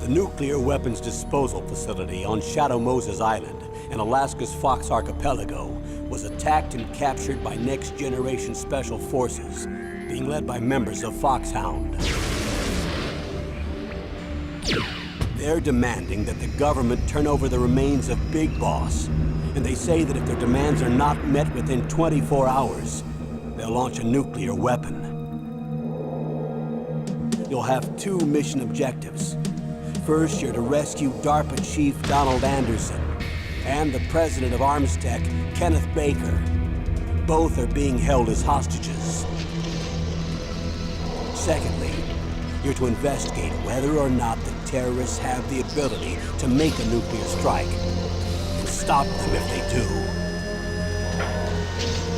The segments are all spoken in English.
The nuclear weapons disposal facility on Shadow Moses Island in Alaska's Fox Archipelago was attacked and captured by Next Generation Special Forces, being led by members of Foxhound. They're demanding that the government turn over the remains of Big Boss, and they say that if their demands are not met within 24 hours, they'll launch a nuclear weapon. You'll have two mission objectives. First, you're to rescue DARPA Chief Donald Anderson and the president of Armstech, Kenneth Baker. Both are being held as hostages. Secondly, you're to investigate whether or not the terrorists have the ability to make a nuclear strike and stop them if they do.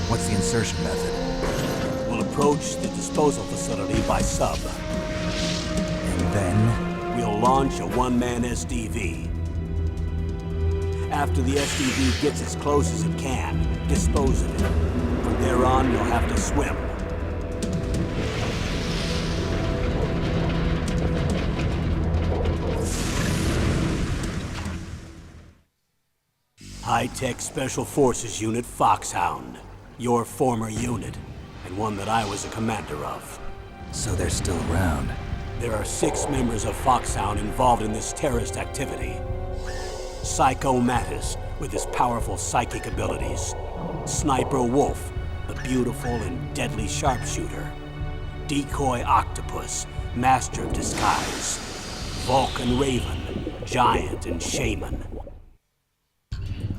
What's the insertion method? We'll approach the disposal facility by sub. And then? We'll launch a one-man SDV. After the SDV gets as close as it can, dispose of it. From there on, you'll have to swim. High-Tech Special Forces Unit Foxhound. Your former unit, and one that I was a commander of. So they're still around. There are 6 members of Foxhound involved in this terrorist activity. Psycho Mattis, with his powerful psychic abilities. Sniper Wolf, the beautiful and deadly sharpshooter. Decoy Octopus, master of disguise. Vulcan Raven, giant and shaman.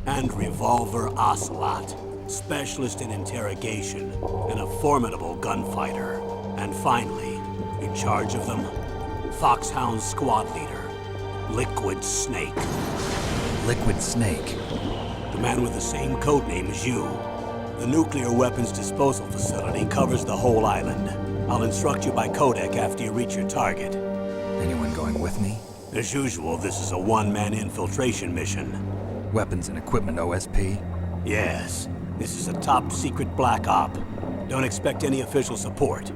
And Revolver Ocelot, specialist in interrogation and a formidable gunfighter. And finally, in charge of them, Foxhound squad leader, Liquid Snake. Liquid Snake? The man with the same codename as you. The nuclear weapons disposal facility covers the whole island. I'll instruct you by codec after you reach your target. Anyone going with me? As usual, this is a one-man infiltration mission. Weapons and equipment OSP? Yes. This is a top-secret black op. Don't expect any official support.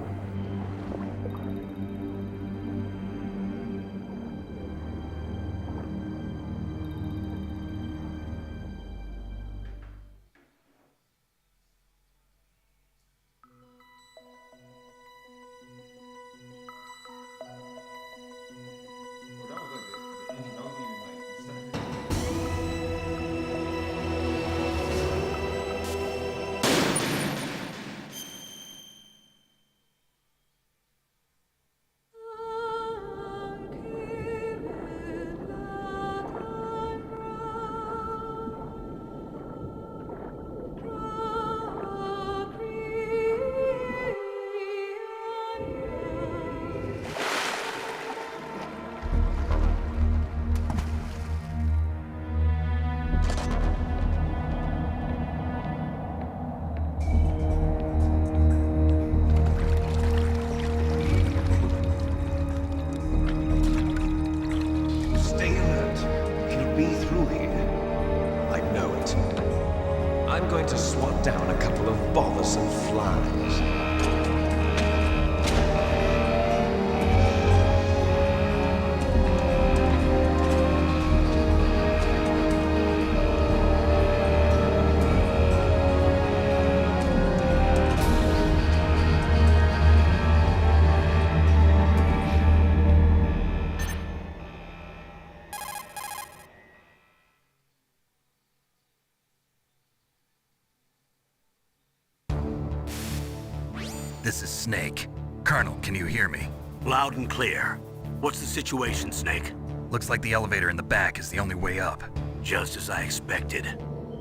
I'm going to swat down a couple of bothersome flies. This is Snake. Colonel, can you hear me? Loud and clear. What's the situation, Snake? Looks like the elevator in the back is the only way up. Just as I expected.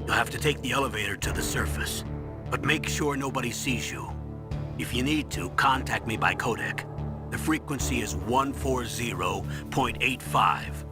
You'll have to take the elevator to the surface, but make sure nobody sees you. If you need to, contact me by codec. The frequency is 140.85.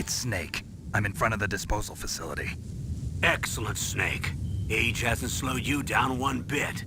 It's Snake. I'm in front of the disposal facility. Excellent, Snake. Age hasn't slowed you down one bit.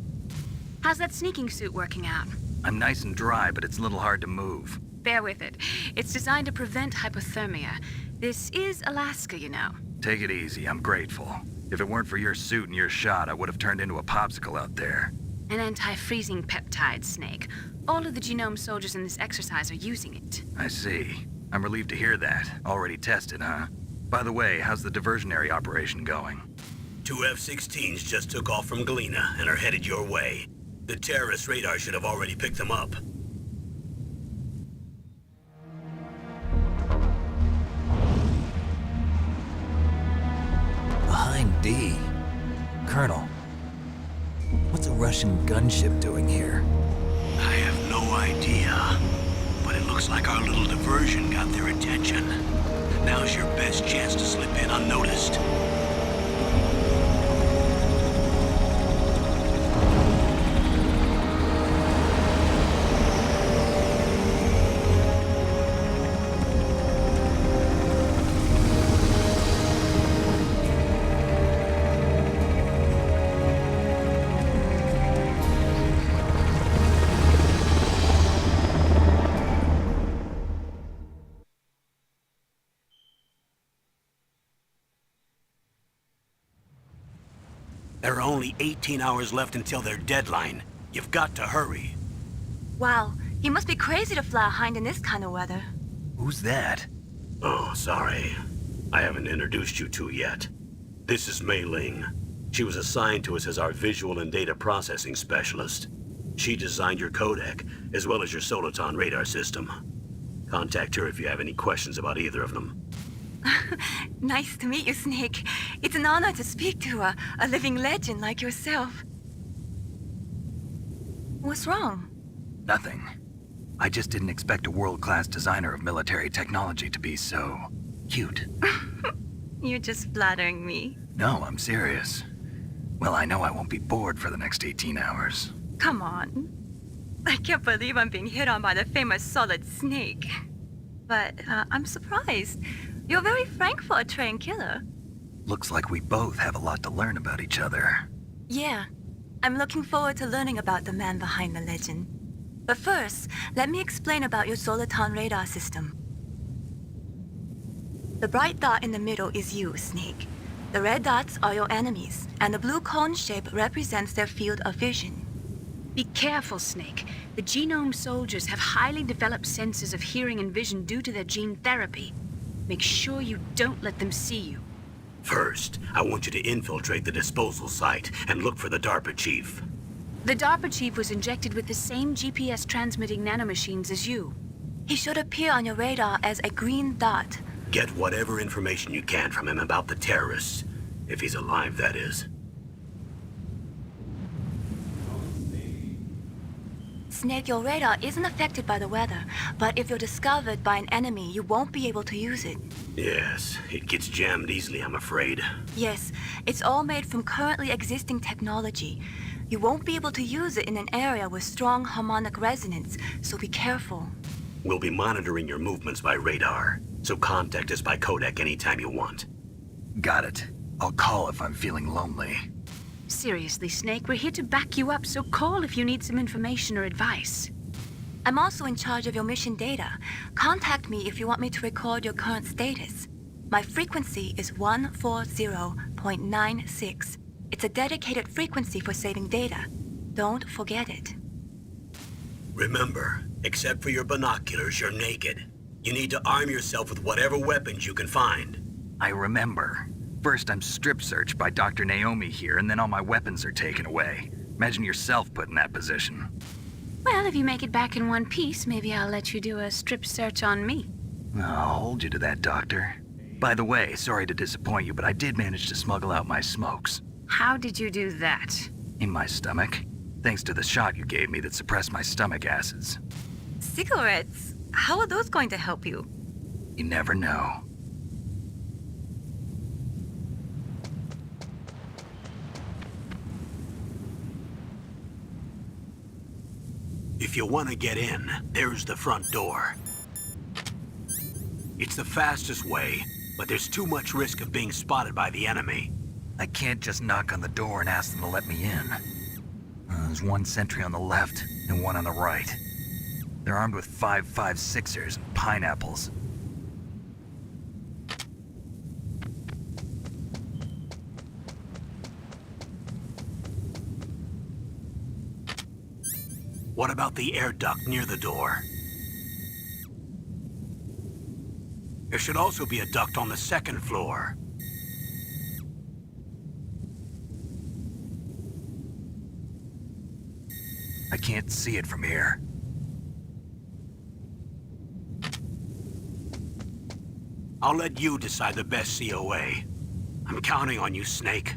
How's that sneaking suit working out? I'm nice and dry, but it's a little hard to move. Bear with it. It's designed to prevent hypothermia. This is Alaska, you know. Take it easy, I'm grateful. If it weren't for your suit and your shot, I would have turned into a popsicle out there. An anti-freezing peptide, Snake. All of the genome soldiers in this exercise are using it. I see. I'm relieved to hear that. Already tested, huh? By the way, how's the diversionary operation going? 2 F-16s just took off from Galena and are headed your way. The terrorist radar should have already picked them up. Behind D. Colonel, what's a Russian gunship doing here? I have no idea, but it looks like our little diversion got their attention. Now's your best chance to slip in unnoticed. There are only 18 hours left until their deadline. You've got to hurry. Wow, you must be crazy to fly a hind in this kind of weather. Who's that? Oh, sorry. I haven't introduced you two yet. This is Mei Ling. She was assigned to us as our visual and data processing specialist. She designed your codec, as well as your Soliton radar system. Contact her if you have any questions about either of them. Nice to meet you, Snake. It's an honor to speak to a living legend like yourself. What's wrong? Nothing. I just didn't expect a world-class designer of military technology to be so cute. You're just flattering me. No, I'm serious. Well, I know I won't be bored for the next 18 hours. Come on. I can't believe I'm being hit on by the famous Solid Snake. But I'm surprised. You're very frank for a trained killer. Looks like we both have a lot to learn about each other. Yeah. I'm looking forward to learning about the man behind the legend. But first, let me explain about your Soliton radar system. The bright dot in the middle is you, Snake. The red dots are your enemies, and the blue cone shape represents their field of vision. Be careful, Snake. The genome soldiers have highly developed senses of hearing and vision due to their gene therapy. Make sure you don't let them see you. First, I want you to infiltrate the disposal site and look for the DARPA chief. The DARPA chief was injected with the same GPS transmitting nanomachines as you. He should appear on your radar as a green dot. Get whatever information you can from him about the terrorists. If he's alive, that is. Snake, your radar isn't affected by the weather, but if you're discovered by an enemy, you won't be able to use it. Yes, it gets jammed easily, I'm afraid. Yes, it's all made from currently existing technology. You won't be able to use it in an area with strong harmonic resonance, so be careful. We'll be monitoring your movements by radar, so contact us by codec anytime you want. Got it. I'll call if I'm feeling lonely. Seriously, Snake, we're here to back you up, so call if you need some information or advice. I'm also in charge of your mission data. Contact me if you want me to record your current status. My frequency is 140.96. It's a dedicated frequency for saving data. Don't forget it. Remember, except for your binoculars, you're naked. You need to arm yourself with whatever weapons you can find. I remember. First, I'm strip searched by Dr. Naomi here, and then all my weapons are taken away. Imagine yourself put in that position. Well, if you make it back in one piece, maybe I'll let you do a strip search on me. I'll hold you to that, Doctor. By the way, sorry to disappoint you, but I did manage to smuggle out my smokes. How did you do that? In my stomach. Thanks to the shot you gave me that suppressed my stomach acids. Cigarettes? How are those going to help you? You never know. If you want to get in, there's the front door. It's the fastest way, but there's too much risk of being spotted by the enemy. I can't just knock on the door and ask them to let me in. There's one sentry on the left and one on the right. They're armed with 5.56ers and pineapples. What about the air duct near the door? There should also be a duct on the second floor. I can't see it from here. I'll let you decide the best COA. I'm counting on you, Snake.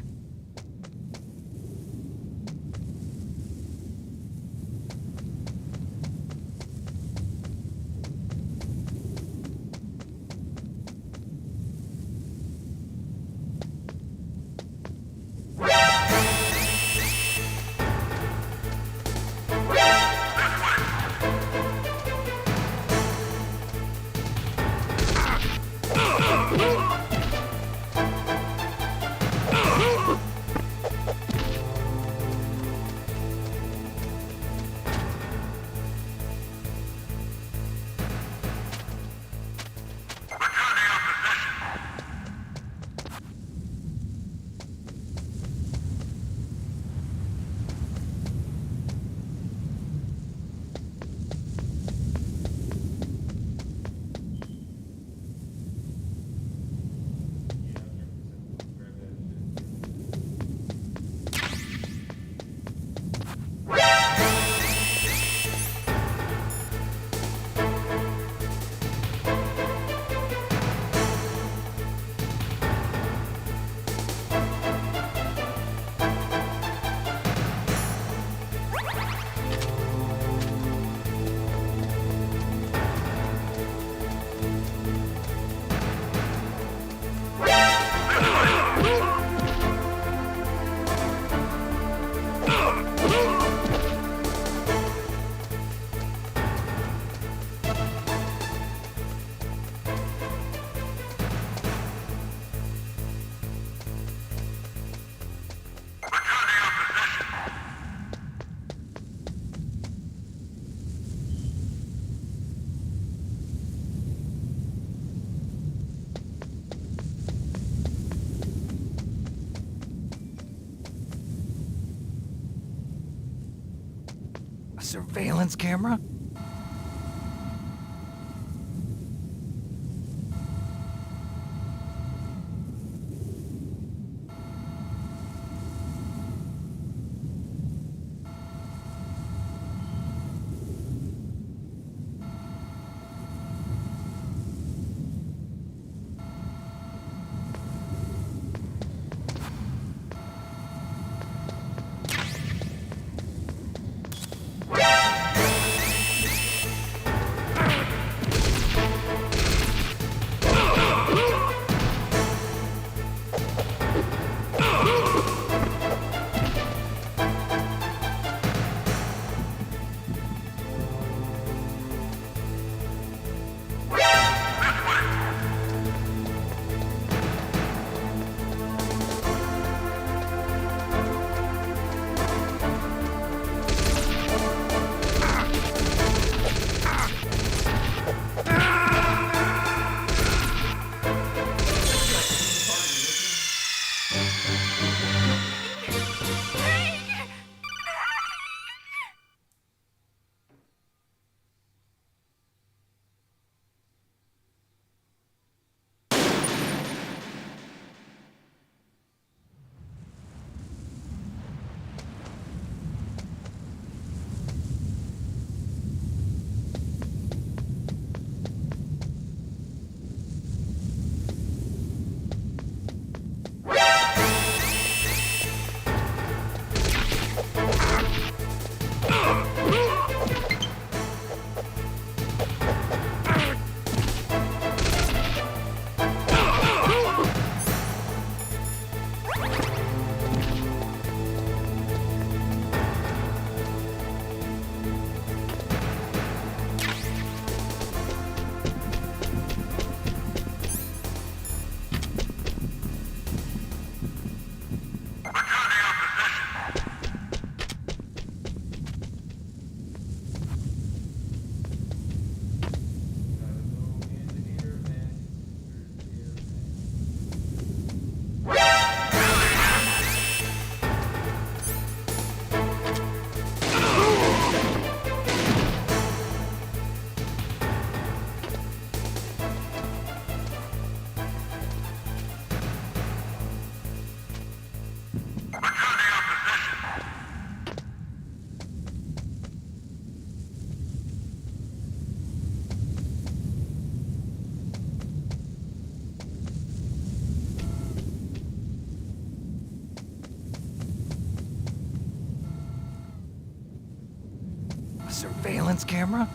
A surveillance camera? surveillance camera?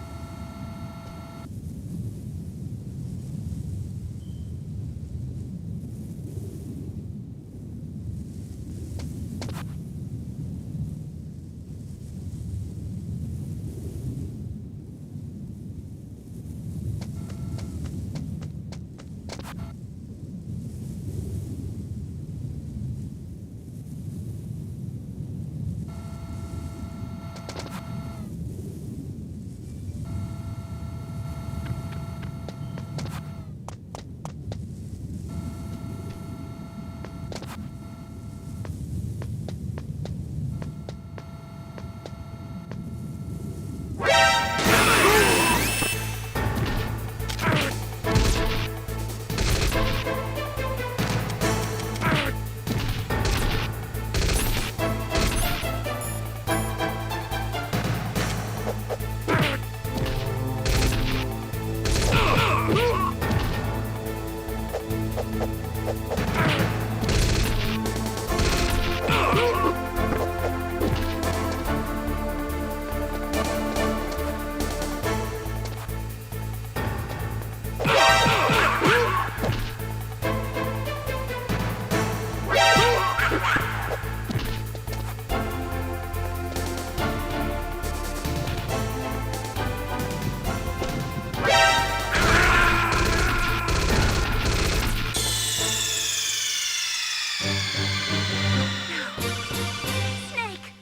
Snake!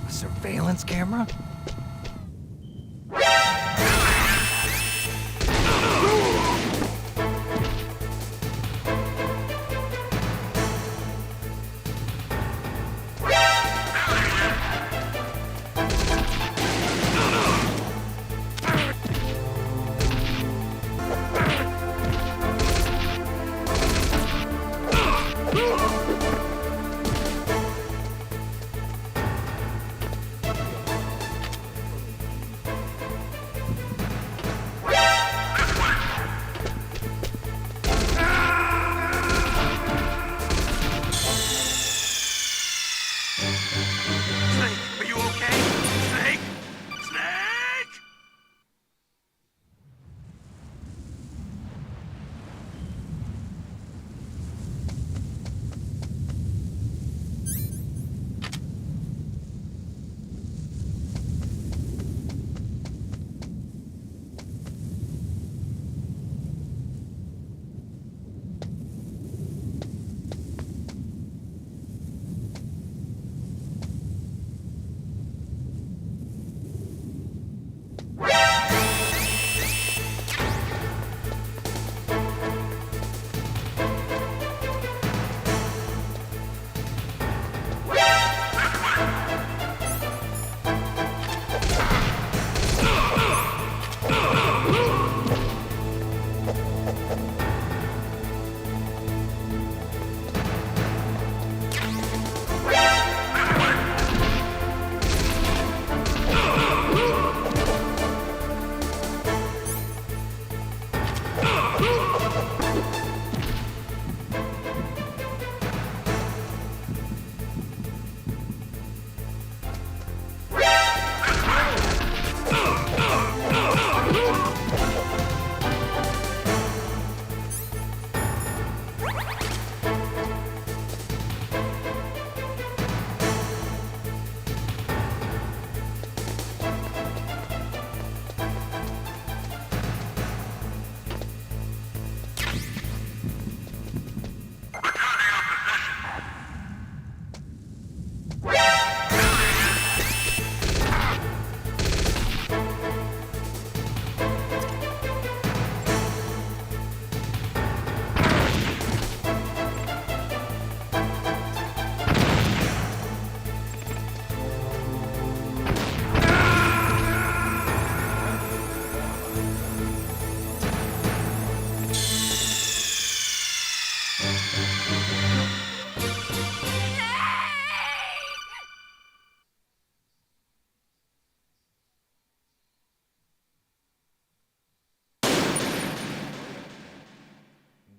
Surveillance camera? Snake, are you okay? Snake? Snake!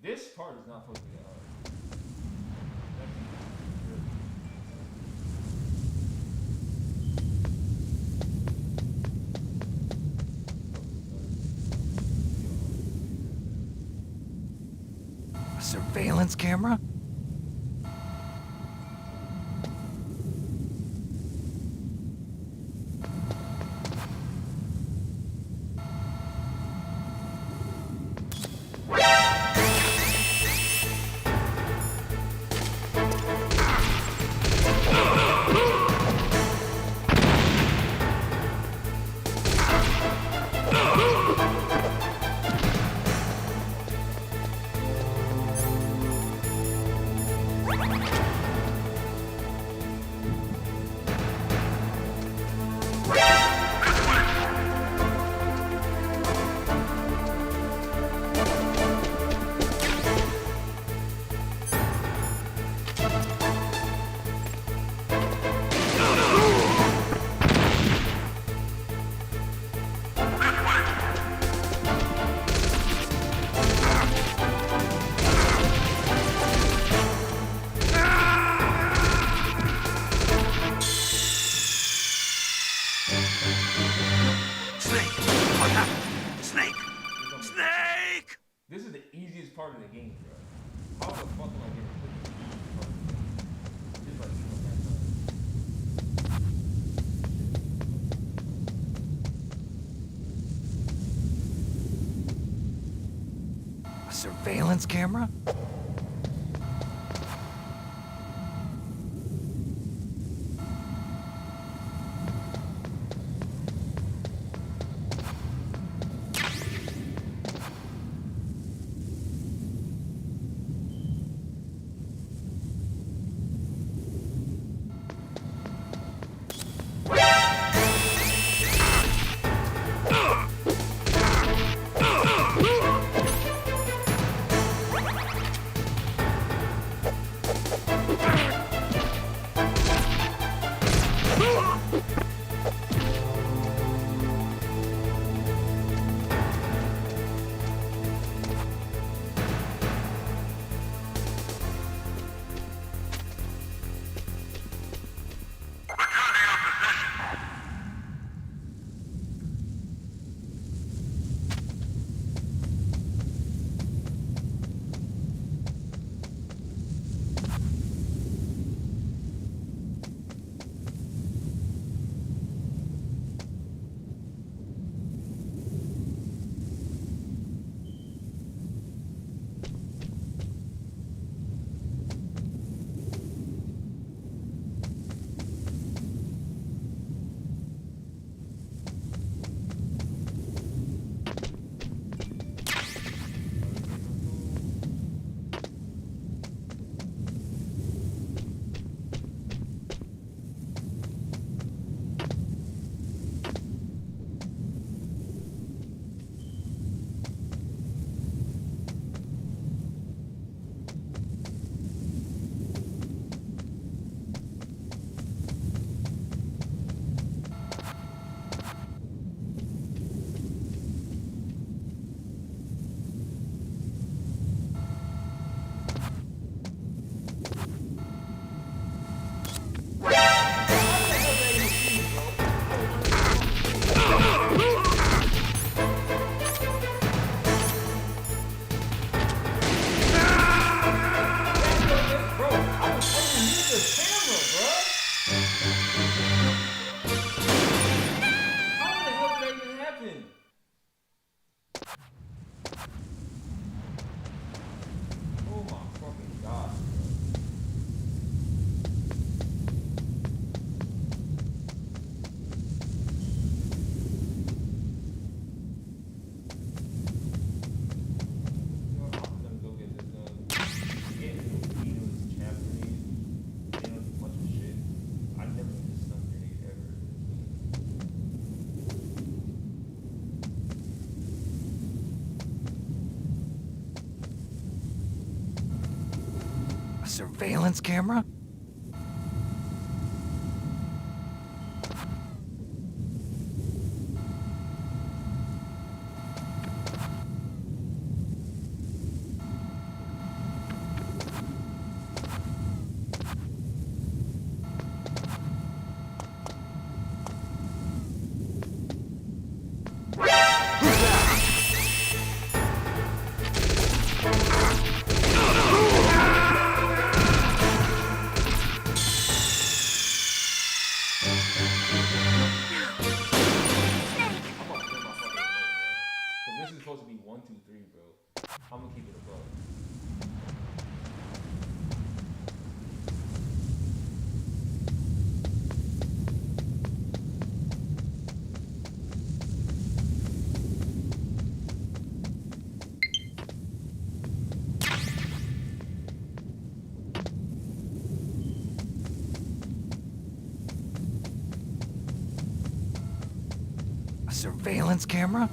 This part is not supposed to be hard. A surveillance camera? Snake! What happened? Snake! Snake! This is the easiest part of the game, bro. How the fuck am I getting this? Just like, A surveillance camera? A surveillance camera? Cause this is supposed to be 1, 2, 3, bro. I'm gonna keep it above. A surveillance camera?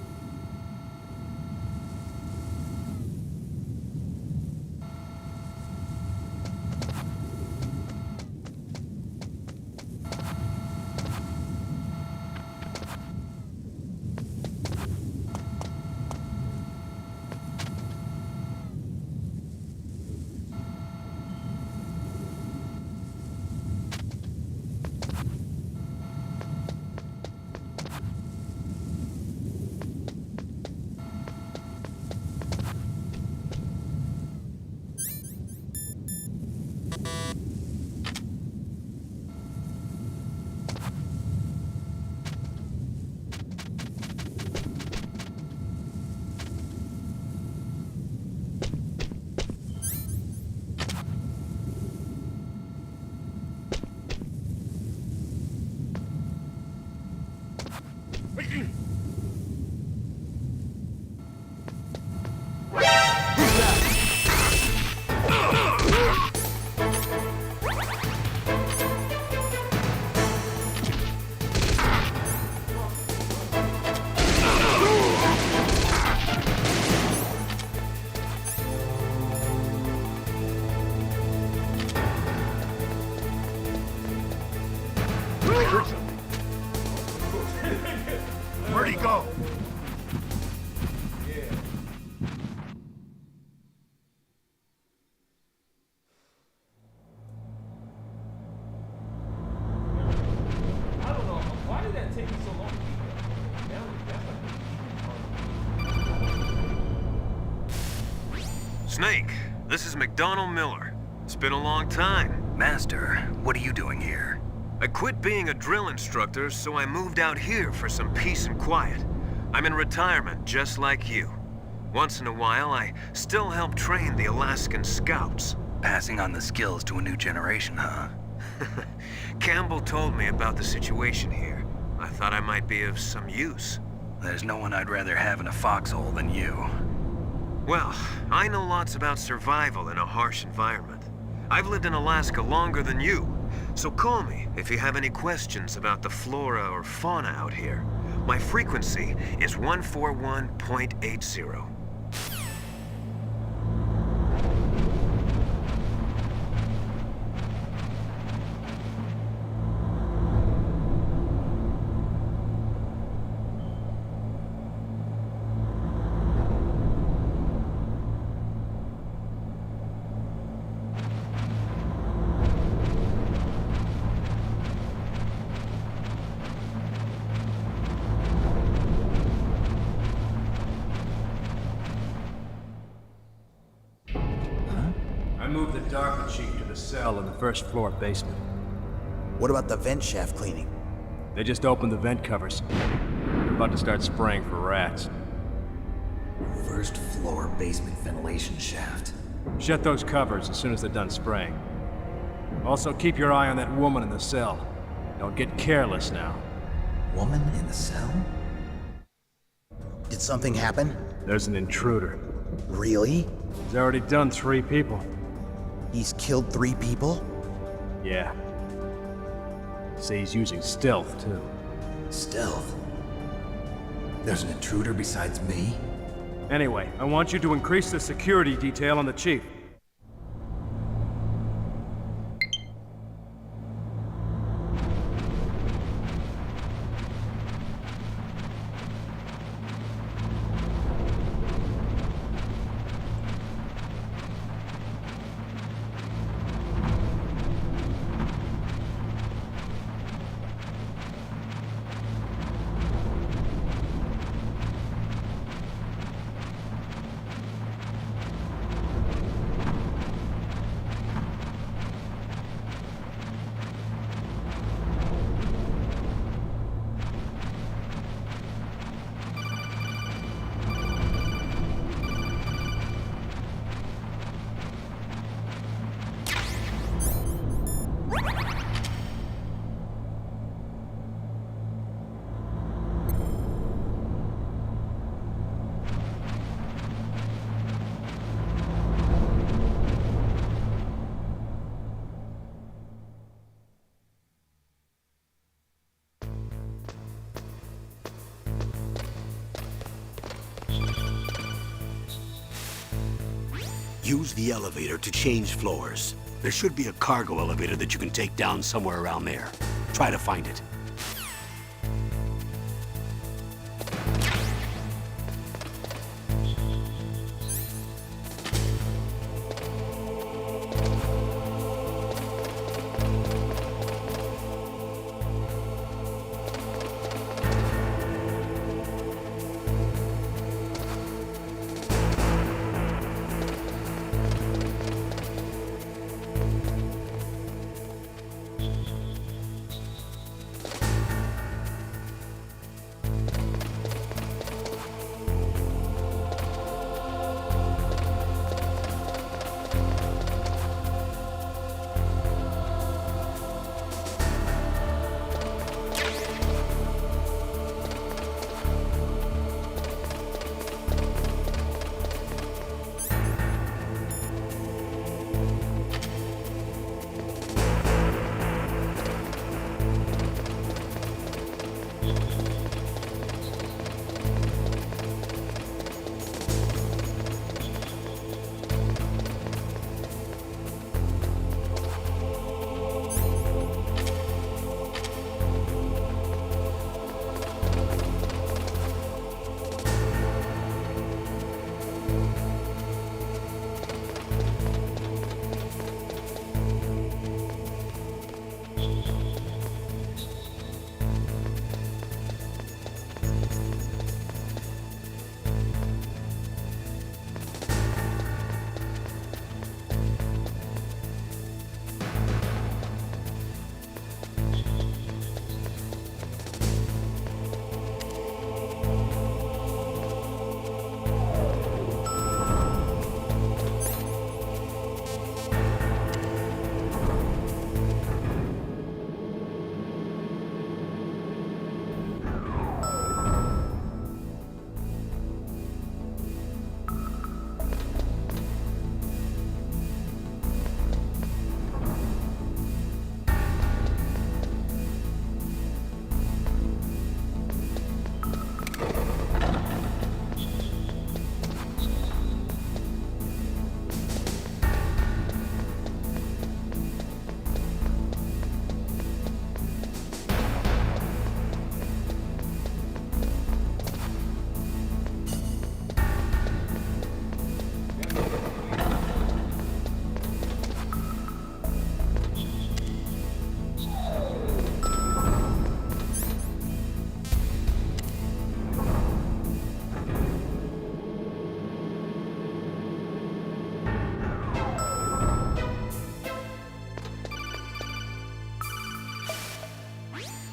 Where'd he go? I don't know. Why did that take me so long to beat that? Snake, this is McDonald Miller. It's been a long time. Master, what are you doing here? I quit being a drill instructor, so I moved out here for some peace and quiet. I'm in retirement, just like you. Once in a while, I still help train the Alaskan Scouts. Passing on the skills to a new generation, huh? Campbell told me about the situation here. I thought I might be of some use. There's no one I'd rather have in a foxhole than you. Well, I know lots about survival in a harsh environment. I've lived in Alaska longer than you, so call me if you have any questions about the flora or fauna out here. My frequency is 141.80. I moved the DARPA chief to the cell in the first floor basement. What about the vent shaft cleaning? They just opened the vent covers. They're about to start spraying for rats. First floor basement ventilation shaft. Shut those covers as soon as they're done spraying. Also, keep your eye on that woman in the cell. Don't get careless now. Woman in the cell? Did something happen? There's an intruder. Really? He's already done 3 people. He's killed 3 people? Yeah. See, he's using stealth, too. Stealth? There's an intruder besides me? Anyway, I want you to increase the security detail on the chief. Use the elevator to change floors. There should be a cargo elevator that you can take down somewhere around there. Try to find it.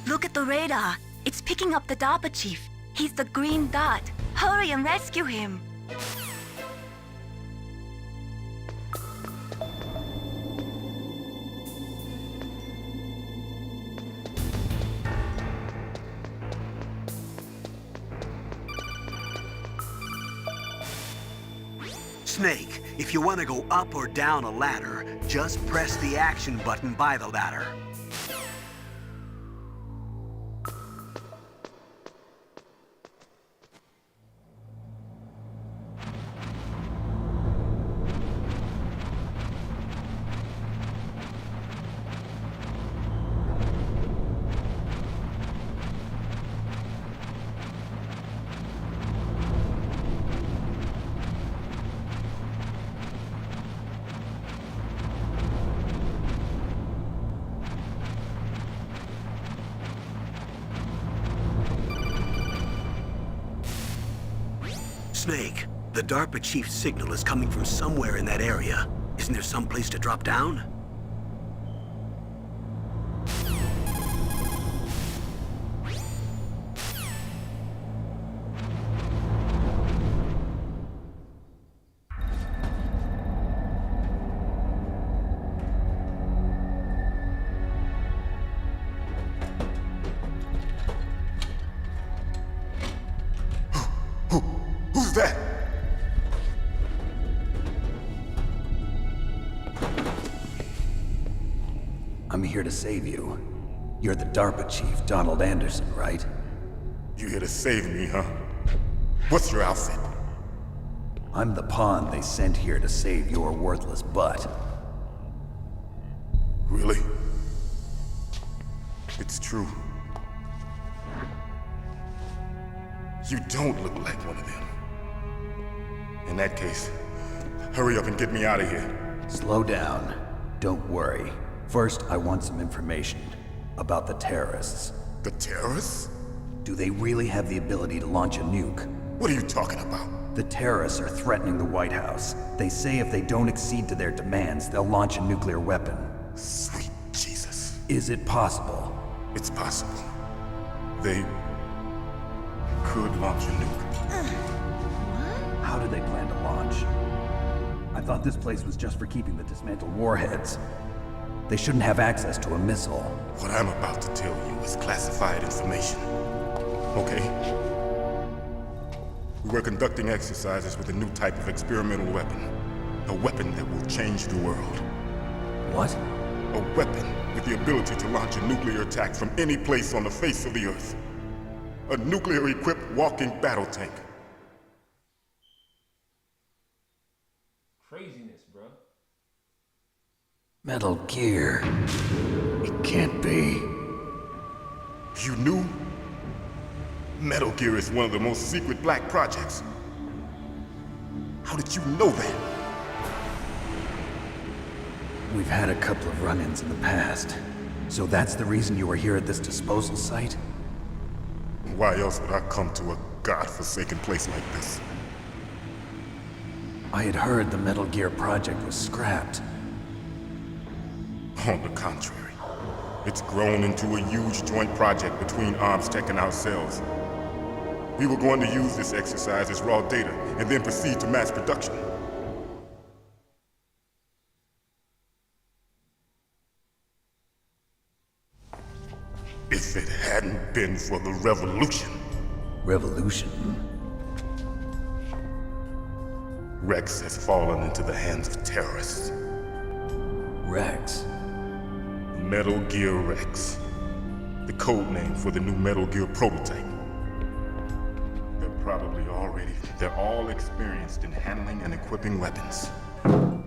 Look at the radar. It's picking up the DARPA chief. He's the green dot. Hurry and rescue him. Snake, if you want to go up or down a ladder, just press the action button by the ladder. Snake, the DARPA chief's signal is coming from somewhere in that area. Isn't there some place to drop down? Who's that? I'm here to save you. You're the DARPA chief, Donald Anderson, right? You here to save me, huh? What's your outfit? I'm the pawn they sent here to save your worthless butt. Really? It's true. You don't look like one of them. In that case, hurry up and get me out of here. Slow down. Don't worry. First, I want some information about the terrorists. The terrorists? Do they really have the ability to launch a nuke? What are you talking about? The terrorists are threatening the White House. They say if they don't accede to their demands, they'll launch a nuclear weapon. Sweet Jesus. Is it possible? It's possible. They could launch a nuke. How do they plan to launch? I thought this place was just for keeping the dismantled warheads. They shouldn't have access to a missile. What I'm about to tell you is classified information. Okay? We were conducting exercises with a new type of experimental weapon. A weapon that will change the world. What? A weapon with the ability to launch a nuclear attack from any place on the face of the Earth. A nuclear-equipped walking battle tank. Craziness, bro. Metal Gear. It can't be. You knew? Metal Gear is one of the most secret black projects. How did you know that? We've had a couple of run-ins in the past. So that's the reason you were here at this disposal site? Why else would I come to a godforsaken place like this? I had heard the Metal Gear project was scrapped. On the contrary, it's grown into a huge joint project between ArmsTech and ourselves. We were going to use this exercise as raw data and then proceed to mass production. If it hadn't been for the revolution. Revolution? Rex has fallen into the hands of terrorists. Rex? Metal Gear Rex. The code name for the new Metal Gear prototype. They're all experienced in handling and equipping weapons.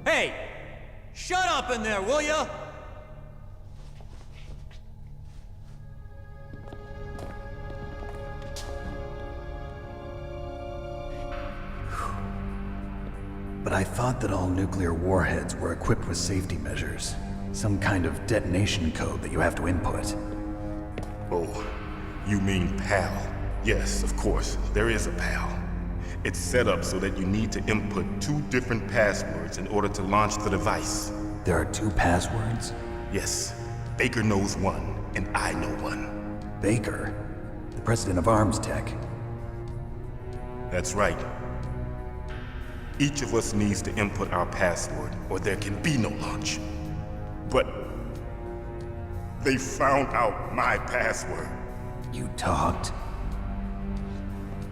Hey! Shut up in there, will ya? But I thought that all nuclear warheads were equipped with safety measures. Some kind of detonation code that you have to input. Oh, you mean PAL? Yes, of course, there is a PAL. It's set up so that you need to input 2 different passwords in order to launch the device. There are 2 passwords? Yes. Baker knows one, and I know one. Baker? The president of ArmsTech? That's right. Each of us needs to input our password, or there can be no launch. But they found out my password. You talked?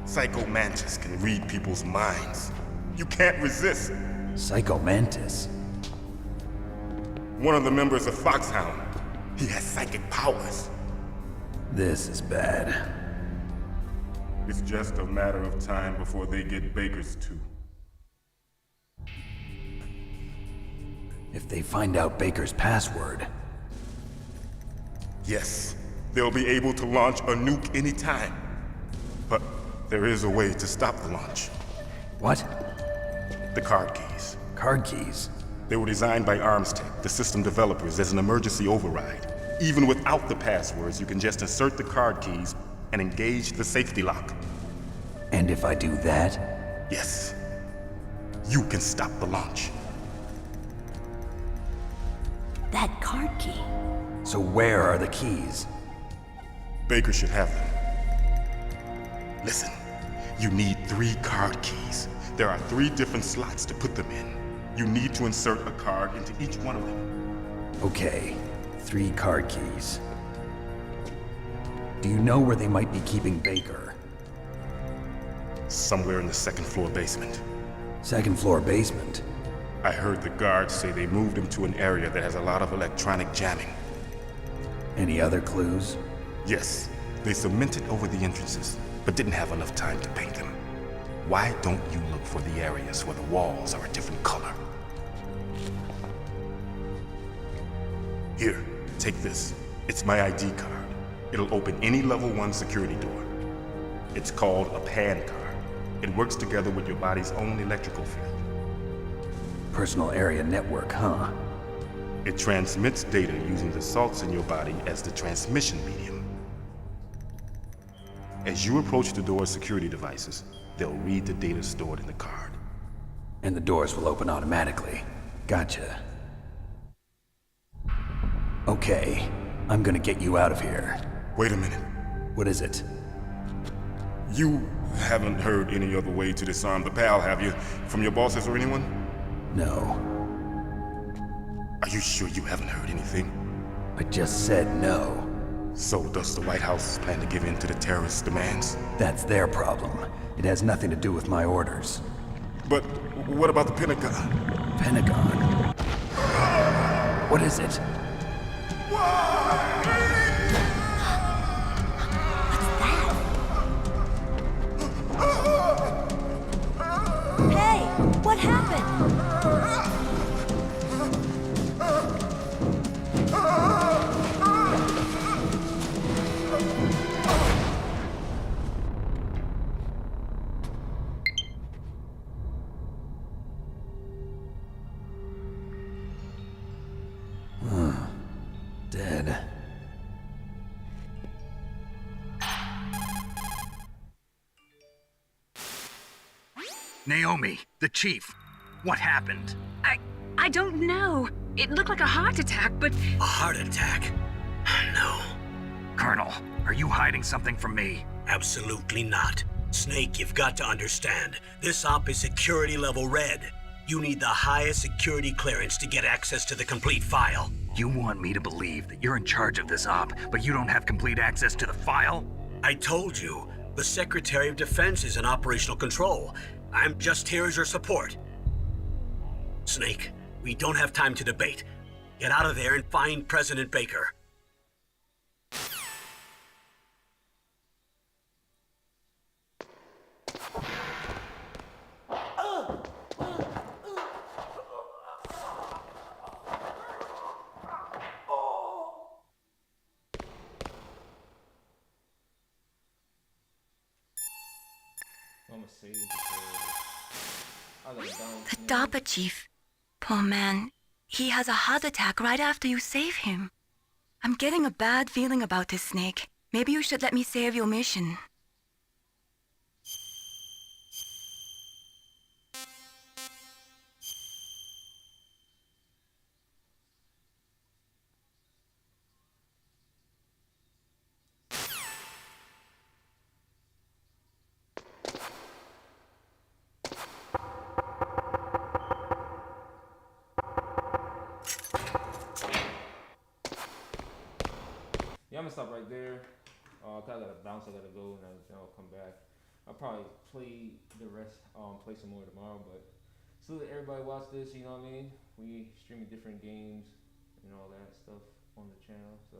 Psycho Mantis can read people's minds. You can't resist. Psycho Mantis? One of the members of Foxhound. He has psychic powers. This is bad. It's just a matter of time before they get Baker's too. If they find out Baker's password... Yes, they'll be able to launch a nuke anytime. But there is a way to stop the launch. What? The card keys. Card keys? They were designed by ArmsTech, the system developers, as an emergency override. Even without the passwords, you can just insert the card keys and engage the safety lock. And if I do that? Yes. You can stop the launch. That card key. So where are the keys? Baker should have them. Listen, you need 3 card keys. There are 3 different slots to put them in. You need to insert a card into each one of them. Okay, 3 card keys. Do you know where they might be keeping Baker? Somewhere in the 2nd floor basement. 2nd floor basement? I heard the guards say they moved him to an area that has a lot of electronic jamming. Any other clues? Yes, they cemented over the entrances, but didn't have enough time to paint them. Why don't you look for the areas where the walls are a different color? Here, take this. It's my ID card. It'll open any level 1 security door. It's called a PAN card. It works together with your body's own electrical field. Personal area network, huh? It transmits data using the salts in your body as the transmission medium. As you approach the door's security devices, they'll read the data stored in the card. And the doors will open automatically. Gotcha. Okay, I'm gonna get you out of here. Wait a minute. What is it? You haven't heard any other way to disarm the PAL, have you? From your bosses or anyone? No. Are you sure you haven't heard anything? I just said no. So does the White House plan to give in to the terrorists' demands? That's their problem. It has nothing to do with my orders. But what about the Pentagon? Pentagon? What is it? Hey, what happened? Dead. Naomi, the chief. What happened? I don't know. It looked like a heart attack, but A heart attack? No, Colonel, are you hiding something from me? absolutely not. Snake, you've got to understand. This op is security level red. You need the highest security clearance to get access to the complete file. You want me to believe that you're in charge of this op, but you don't have complete access to the file? I told you, the Secretary of Defense is in operational control. I'm just here as your support. Snake, we don't have time to debate. Get out of there and find President Baker. I'm gonna save I gotta bounce. the DARPA chief. Poor man. He has a heart attack right after you save him. I'm getting a bad feeling about this, Snake. Maybe you should let me save your mission. Yeah, I'm gonna stop right there. I gotta bounce, I gotta go, and then I'll come back. I'll probably play the rest, play some more tomorrow, but still let everybody watch this, you know what I mean? We streaming different games and all that stuff on the channel, so